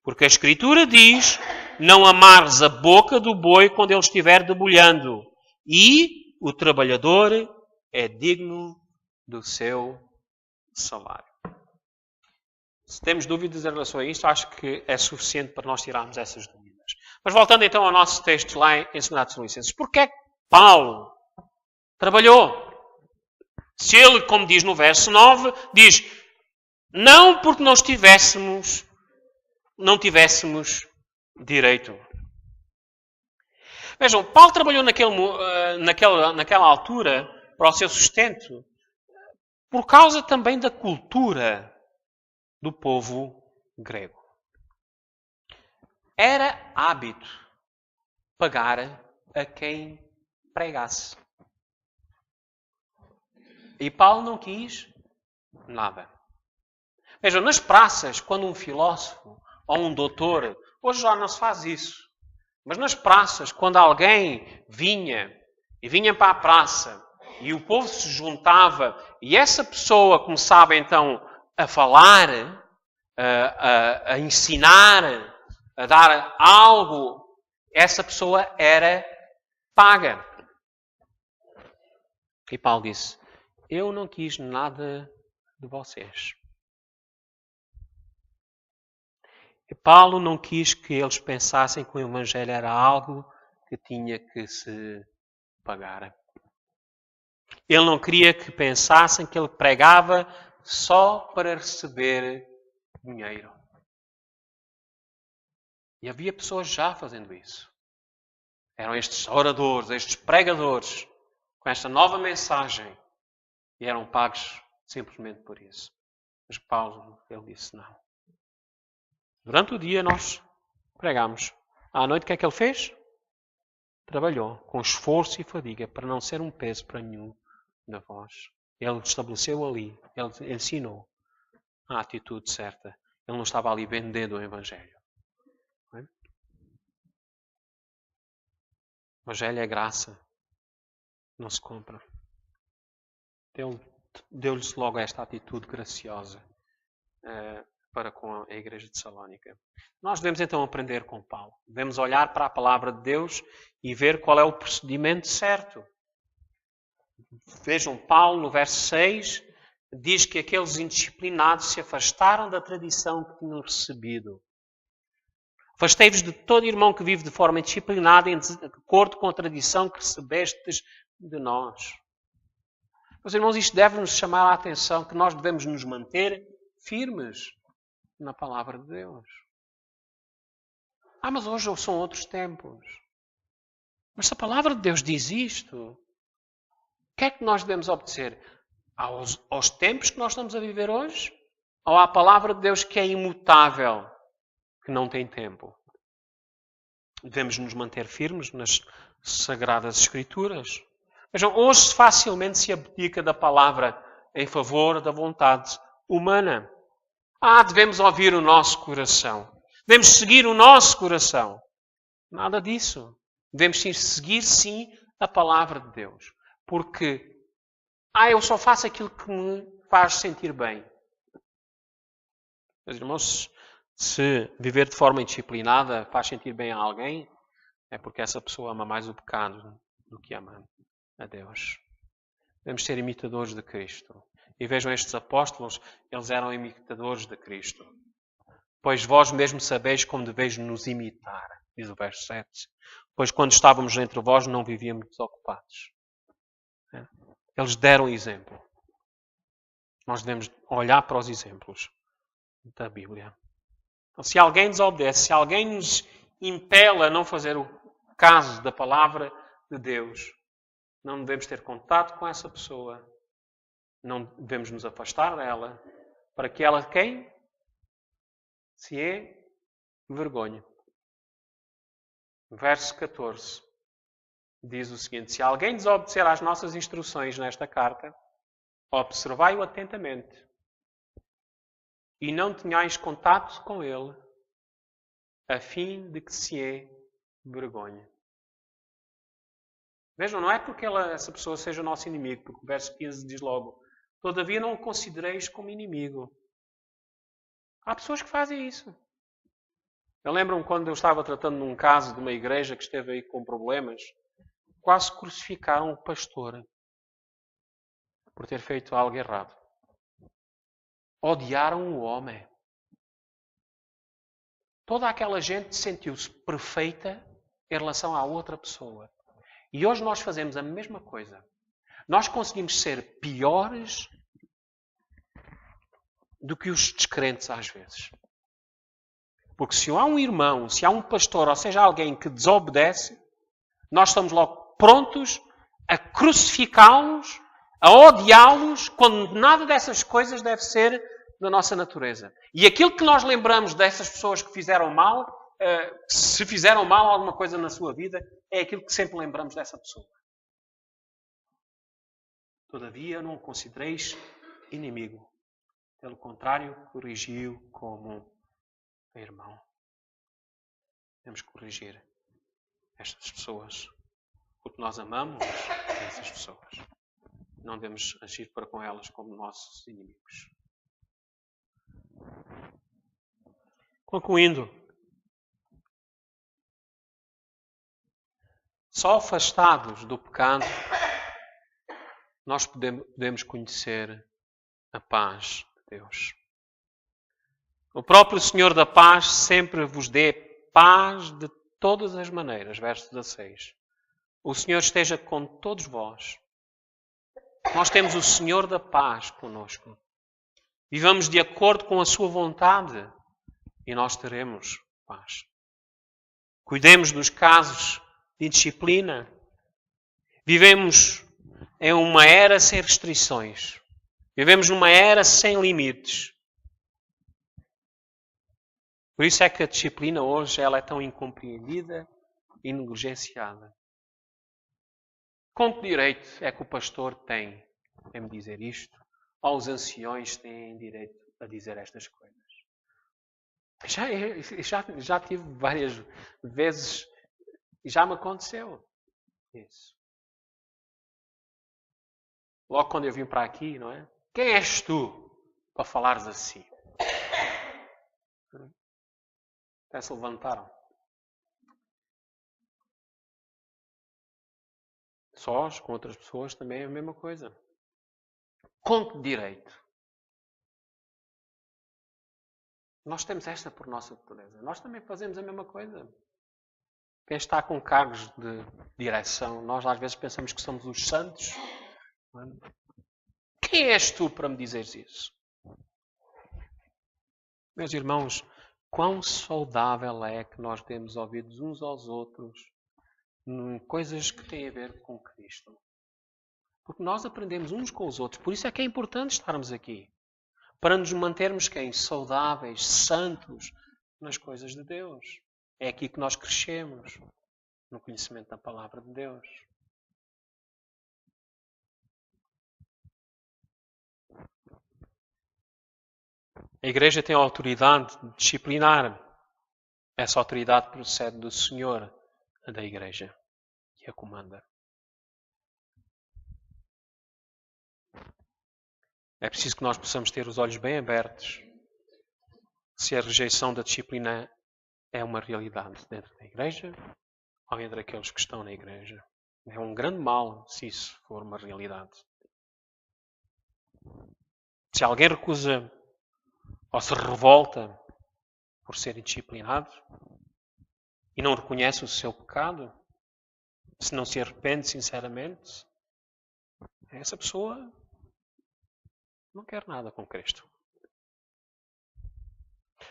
Porque a Escritura diz: não amarres a boca do boi quando ele estiver debulhando, e o trabalhador é digno do seu salário. Se temos dúvidas em relação a isto, acho que é suficiente para nós tirarmos essas dúvidas. Mas voltando então ao nosso texto lá em 2 Tessalonicenses. Porquê é que Paulo trabalhou? Se ele, como diz no verso 9, diz: não porque não tivéssemos direito. Vejam, Paulo trabalhou naquela altura para o seu sustento por causa também da cultura do povo grego. Era hábito pagar a quem pregasse. E Paulo não quis nada. Vejam, nas praças, quando um filósofo ou um doutor, hoje já não se faz isso, mas nas praças, quando alguém vinha para a praça e o povo se juntava e essa pessoa começava então a falar, a ensinar, a dar algo, essa pessoa era paga. E Paulo disse: eu não quis nada de vocês. E Paulo não quis que eles pensassem que o Evangelho era algo que tinha que se pagar. Ele não queria que pensassem que ele pregava só para receber dinheiro. E havia pessoas já fazendo isso. Eram estes oradores, estes pregadores, com esta nova mensagem, e eram pagos simplesmente por isso. Mas Paulo, ele disse não. Durante o dia nós pregámos. À noite o que é que ele fez? Trabalhou com esforço e fadiga para não ser um peso para nenhum de vós. Ele estabeleceu ali, ele ensinou a atitude certa. Ele não estava ali vendendo o Evangelho. Não é? O Evangelho é graça. Não se compra. Deu-lhes logo esta atitude graciosa para com a igreja de Salónica. Nós devemos então aprender com Paulo. Devemos olhar para a palavra de Deus e ver qual é o procedimento certo. Vejam, Paulo no verso 6 diz que aqueles indisciplinados se afastaram da tradição que tinham recebido. Afastei-vos de todo irmão que vive de forma indisciplinada em acordo com a tradição que recebestes de nós. Meus irmãos, isto deve-nos chamar a atenção que nós devemos nos manter firmes na palavra de Deus. Mas hoje são outros tempos. Mas se a palavra de Deus diz isto, o que é que nós devemos obedecer? Aos tempos que nós estamos a viver hoje? Ou à palavra de Deus que é imutável, que não tem tempo? Devemos nos manter firmes nas Sagradas Escrituras. Vejam, hoje facilmente se abdica da palavra em favor da vontade humana. Devemos ouvir o nosso coração. Devemos seguir o nosso coração. Nada disso. Devemos seguir, sim, a palavra de Deus. Porque, eu só faço aquilo que me faz sentir bem. Meus irmãos, se viver de forma indisciplinada faz sentir bem a alguém, é porque essa pessoa ama mais o pecado do que ama a Deus. Devemos ser imitadores de Cristo. E vejam estes apóstolos, eles eram imitadores de Cristo. Pois vós mesmo sabeis como deveis nos imitar, diz o verso 7. Pois quando estávamos entre vós não vivíamos desocupados. Eles deram exemplo. Nós devemos olhar para os exemplos da Bíblia. Então, se alguém desobedece, se alguém nos impele a não fazer o caso da palavra de Deus, não devemos ter contato com essa pessoa. Não devemos nos afastar dela para que ela, quem? Se envergonhe. Verso 14 diz o seguinte: se alguém desobedecer às nossas instruções nesta carta, observai-o atentamente e não tenhais contato com ele, a fim de que se envergonhe. Vejam, não é porque essa pessoa seja nosso inimigo, porque o verso 15 diz logo: todavia não o considereis como inimigo. Há pessoas que fazem isso. Eu lembro-me quando eu estava tratando de um caso de uma igreja que esteve aí com problemas, quase crucificaram o pastor por ter feito algo errado. Odiaram o homem. Toda aquela gente sentiu-se perfeita em relação à outra pessoa. E hoje nós fazemos a mesma coisa. Nós conseguimos ser piores do que os descrentes às vezes. Porque se há um irmão, se há um pastor, ou seja, alguém que desobedece, nós estamos logo prontos a crucificá-los, a odiá-los, quando nada dessas coisas deve ser da nossa natureza. E aquilo que nós lembramos dessas pessoas que fizeram mal, se fizeram mal alguma coisa na sua vida, é aquilo que sempre lembramos dessa pessoa. Todavia, não o considereis inimigo. Pelo contrário, corrigiu como irmão. Temos que corrigir estas pessoas. Porque nós amamos essas pessoas. Não devemos agir para com elas como nossos inimigos. Concluindo. Só afastados do pecado, nós podemos conhecer a paz de Deus. O próprio Senhor da paz sempre vos dê paz de todas as maneiras. Verso 16. O Senhor esteja com todos vós. Nós temos o Senhor da paz conosco. Vivamos de acordo com a sua vontade e nós teremos paz. Cuidemos dos casos de indisciplina. Vivemos em uma era sem restrições. Vivemos numa era sem limites. Por isso é que a disciplina hoje ela é tão incompreendida e negligenciada. Com que direito é que o pastor tem em me dizer isto? Ou os anciões têm direito a dizer estas coisas? Já tive várias vezes e já me aconteceu isso. Logo quando eu vim para aqui, não é? Quem és tu para falares assim? Até se levantaram. Sós, com outras pessoas, também é a mesma coisa. Com que direito? Nós temos esta por nossa natureza. Nós também fazemos a mesma coisa. Quem está com cargos de direção, nós às vezes pensamos que somos os santos. Quem és tu para me dizeres isso? Meus irmãos, quão saudável é que nós demos ouvidos uns aos outros em coisas que têm a ver com Cristo. Porque nós aprendemos uns com os outros. Por isso é que é importante estarmos aqui. Para nos mantermos quem? Saudáveis, santos nas coisas de Deus. É aqui que nós crescemos. No conhecimento da palavra de Deus. A igreja tem a autoridade de disciplinar. Essa autoridade procede do Senhor da igreja, que a comanda. É preciso que nós possamos ter os olhos bem abertos se a rejeição da disciplina é uma realidade dentro da igreja ou entre aqueles que estão na igreja. É um grande mal se isso for uma realidade. Se alguém recusa ou se revolta por ser indisciplinado e não reconhece o seu pecado, se não se arrepende sinceramente, essa pessoa não quer nada com Cristo.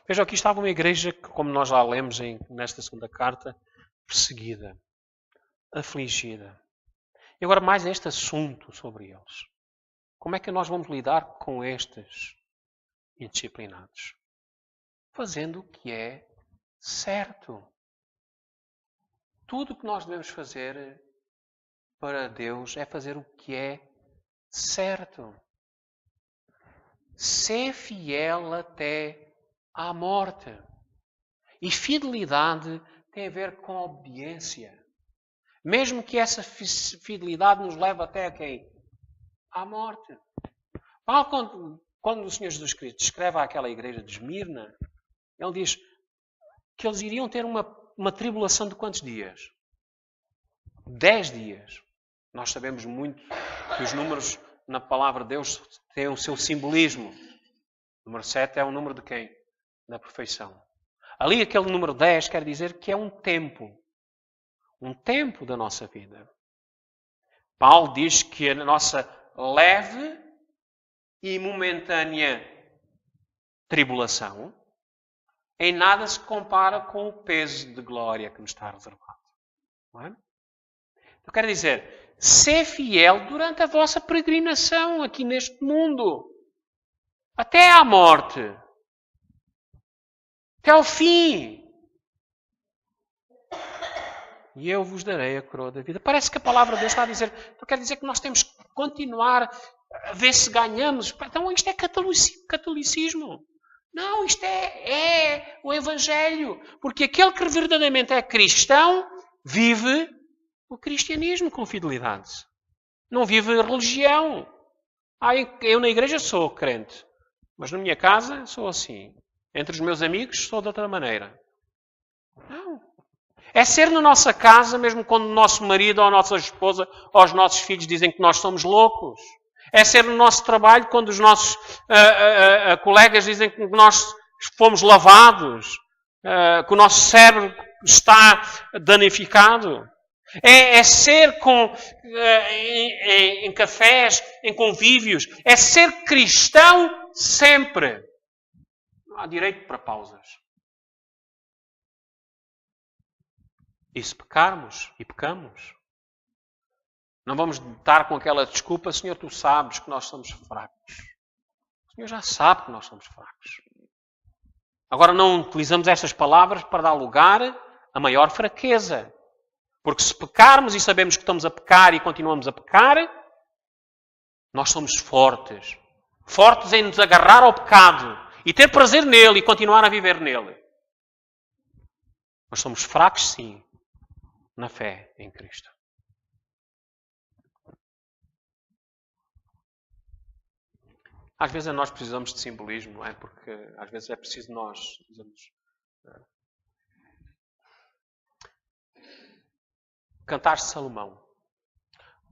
Veja, aqui estava uma igreja que, como nós já lemos nesta segunda carta, perseguida, afligida. E agora mais este assunto sobre eles. Como é que nós vamos lidar com estes indisciplinados? Fazendo o que é certo. Tudo o que nós devemos fazer para Deus é fazer o que é certo. Ser fiel até à morte. E fidelidade tem a ver com obediência. Mesmo que essa fidelidade nos leve até a quem? À morte. Quando o Senhor Jesus Cristo escreve àquela igreja de Esmirna, ele diz que eles iriam ter uma tribulação de quantos dias? 10 dias. Nós sabemos muito que os números na palavra de Deus têm o seu simbolismo. O número 7 é o número de quem? Da perfeição. Ali aquele número 10 quer dizer que é um tempo da nossa vida. Paulo diz que a nossa leve e momentânea tribulação em nada se compara com o peso de glória que nos está reservado. Não é? Eu quero dizer, ser fiel durante a vossa peregrinação aqui neste mundo. Até à morte. Até ao fim. E eu vos darei a coroa da vida. Parece que a palavra de Deus está a dizer, então quer dizer que nós temos que continuar a ver se ganhamos. Então isto é catolicismo. Não, isto é o Evangelho. Porque aquele que verdadeiramente é cristão vive o cristianismo com fidelidade. Não vive religião. Eu na igreja sou crente. Mas na minha casa sou assim. Entre os meus amigos sou de outra maneira. Não. É ser na nossa casa, mesmo quando o nosso marido ou a nossa esposa ou os nossos filhos dizem que nós somos loucos. É ser no nosso trabalho quando os nossos colegas dizem que nós fomos lavados, que o nosso cérebro está danificado. É ser em cafés, em convívios. É ser cristão sempre. Não há direito para pausas. E se pecarmos, e pecamos, não vamos estar com aquela desculpa, Senhor, tu sabes que nós somos fracos. O Senhor já sabe que nós somos fracos. Agora não utilizamos estas palavras para dar lugar a maior fraqueza. Porque se pecarmos e sabemos que estamos a pecar e continuamos a pecar, nós somos fortes. Fortes em nos agarrar ao pecado e ter prazer nele e continuar a viver nele. Mas somos fracos, sim, na fé em Cristo. Às vezes nós precisamos de simbolismo, não é? Porque às vezes é preciso nós dizermos... Cantar Salomão.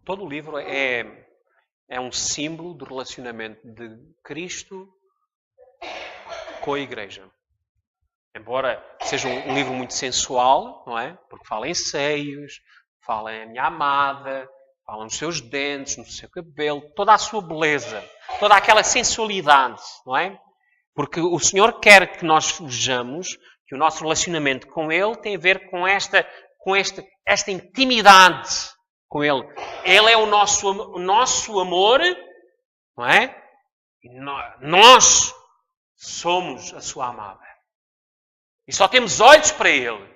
Todo o livro é um símbolo do relacionamento de Cristo com a Igreja. Embora seja um livro muito sensual, não é? Porque fala em seios, fala em minha amada, fala nos seus dentes, no seu cabelo, toda a sua beleza, toda aquela sensualidade, não é? Porque o Senhor quer que nós vejamos que o nosso relacionamento com Ele tem a ver com esta intimidade com Ele. Ele é o nosso amor, não é? E nós somos a sua amada. E só temos olhos para Ele.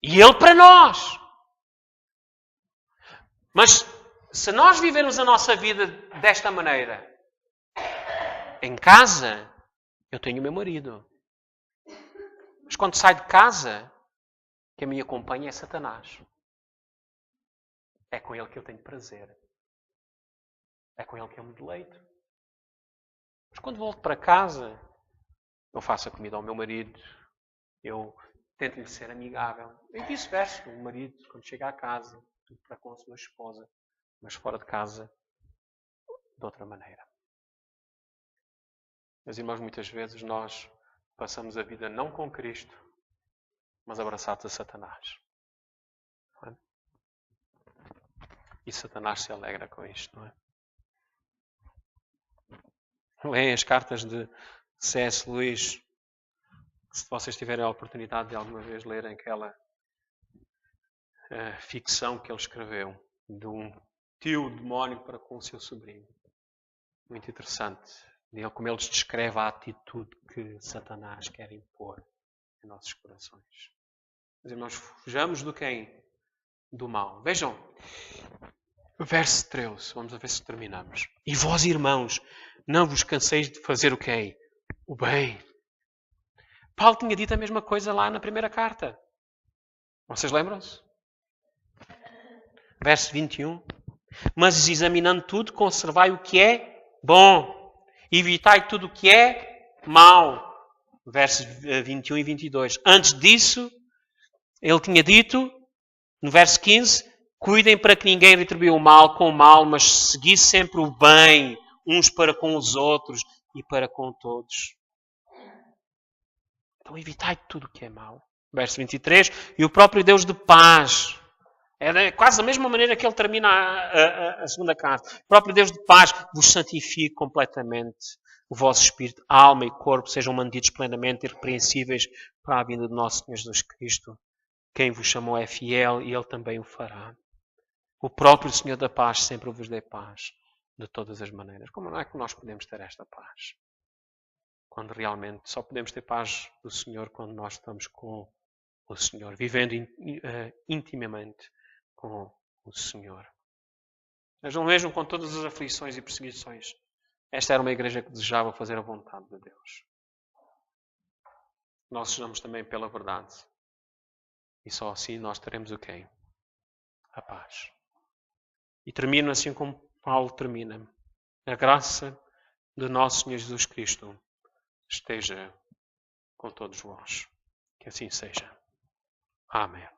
E Ele para nós. Mas se nós vivemos a nossa vida desta maneira, em casa, eu tenho o meu marido. Mas quando saio de casa, quem me acompanha é Satanás. É com ele que eu tenho prazer. É com Ele que eu me deleito. Mas quando volto para casa, eu faço a comida ao meu marido, eu tento-me ser amigável. E vice-versa, o marido, quando chega à casa, tudo para com a sua esposa, mas fora de casa, de outra maneira. Meus irmãos, muitas vezes nós passamos a vida não com Cristo, mas abraçados a Satanás. Não é? E Satanás se alegra com isto, não é? Leem as cartas de C.S. Lewis. Se vocês tiverem a oportunidade de alguma vez lerem aquela ficção que ele escreveu de um tio demónio para com o seu sobrinho. Muito interessante. Como ele descreve a atitude que Satanás quer impor em nossos corações. Mas irmãos, fujamos do quem? Do mal. Vejam, verso 13. Vamos ver se terminamos. E vós, irmãos, não vos canseis de fazer o quê? O bem. Paulo tinha dito a mesma coisa lá na primeira carta. Vocês lembram-se? Verso 21. Mas examinando tudo, conservai o que é bom. Evitai tudo o que é mau. Versos 21 e 22. Antes disso, ele tinha dito, no verso 15, cuidem para que ninguém retribua o mal com o mal, mas segui sempre o bem, uns para com os outros e para com todos. Então evitai tudo o que é mau. Verso 23. E o próprio Deus de paz. É quase da mesma maneira que ele termina a segunda carta. O próprio Deus de paz vos santifique completamente. O vosso espírito, alma e corpo sejam mantidos plenamente irrepreensíveis para a vinda do nosso Senhor Jesus Cristo. Quem vos chamou é fiel e Ele também o fará. O próprio Senhor da paz sempre vos dê paz de todas as maneiras. Como não é que nós podemos ter esta paz? Quando realmente só podemos ter paz do Senhor quando nós estamos com o Senhor, vivendo intimamente com o Senhor. Vejam com todas as aflições e perseguições. Esta era uma igreja que desejava fazer a vontade de Deus. Nós sejamos também pela verdade. E só assim nós teremos o quê? A paz. E termino assim como Paulo termina. A graça do nosso Senhor Jesus Cristo esteja com todos vós. Que assim seja. Amém.